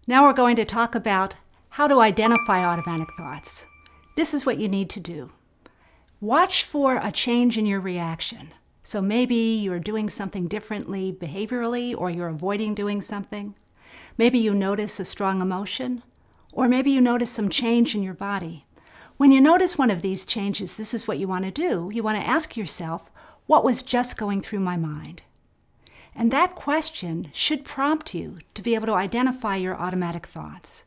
Now we're going to talk about how to identify automatic thoughts. This is what you need to do. Watch for a change in your reaction. So maybe you're doing something differently behaviorally, or you're avoiding doing something. Maybe you notice a strong emotion, or maybe you notice some change in your body. When you notice one of these changes, this is what you want to do. You want to ask yourself, what was just going through my mind? And that question should prompt you to be able to identify your automatic thoughts.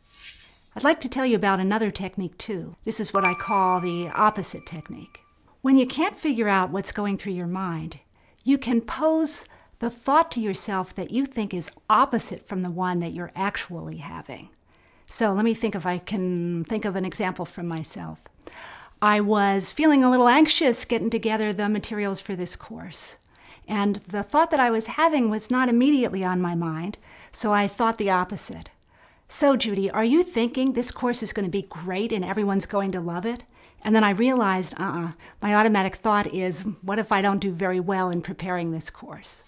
I'd like to tell you about another technique too. This is what I call the opposite technique. When you can't figure out what's going through your mind, you can pose the thought to yourself that you think is opposite from the one that you're actually having. So let me think if I can think of an example from myself. I was feeling a little anxious getting together the materials for this course. And the thought that I was having was not immediately on my mind, so I thought the opposite. So, Judy, are you thinking this course is going to be great and everyone's going to love it? And then I realized, my automatic thought is, what if I don't do very well in preparing this course?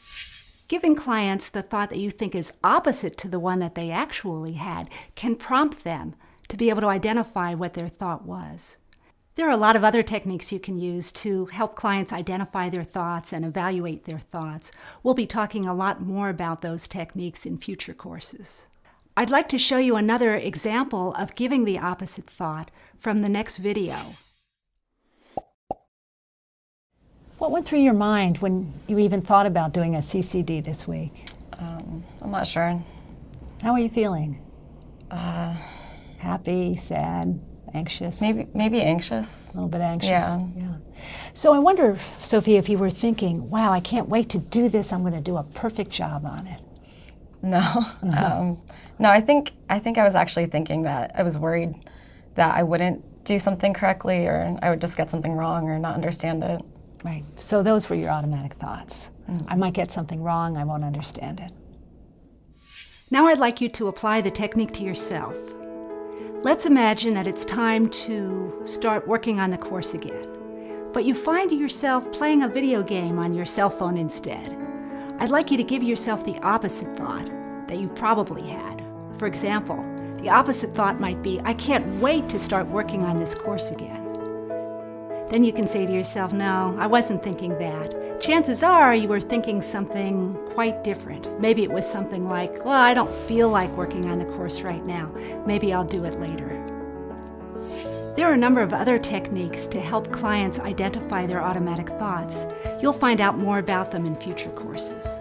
Giving clients the thought that you think is opposite to the one that they actually had can prompt them to be able to identify what their thought was. There are a lot of other techniques you can use to help clients identify their thoughts and evaluate their thoughts. We'll be talking a lot more about those techniques in future courses. I'd like to show you another example of giving the opposite thought from the next video. What went through your mind when you even thought about doing a CCD this week? I'm not sure. How are you feeling? Happy, sad, anxious? Maybe anxious. A little bit anxious? Yeah. So I wonder, Sophie, if you were thinking, wow, I can't wait to do this, I'm going to do a perfect job on it. No. No, I think I was actually thinking that I was worried that I wouldn't do something correctly, or I would just get something wrong or not understand it. Right. So those were your automatic thoughts. I might get something wrong, I won't understand it. Now I'd like you to apply the technique to yourself. Let's imagine that it's time to start working on the course again, but you find yourself playing a video game on your cell phone instead. I'd like you to give yourself the opposite thought that you probably had. For example, the opposite thought might be, I can't wait to start working on this course again. Then you can say to yourself, no, I wasn't thinking that. Chances are you were thinking something quite different. Maybe it was something like, well, I don't feel like working on the course right now. Maybe I'll do it later. There are a number of other techniques to help clients identify their automatic thoughts. You'll find out more about them in future courses.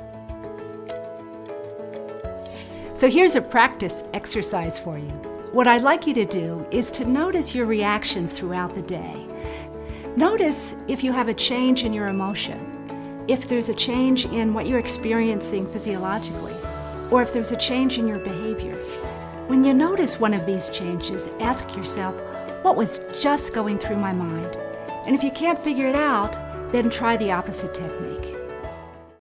So here's a practice exercise for you. What I'd like you to do is to notice your reactions throughout the day. Notice if you have a change in your emotion, if there's a change in what you're experiencing physiologically, or if there's a change in your behavior. When you notice one of these changes, ask yourself, what was just going through my mind? And if you can't figure it out, then try the opposite technique.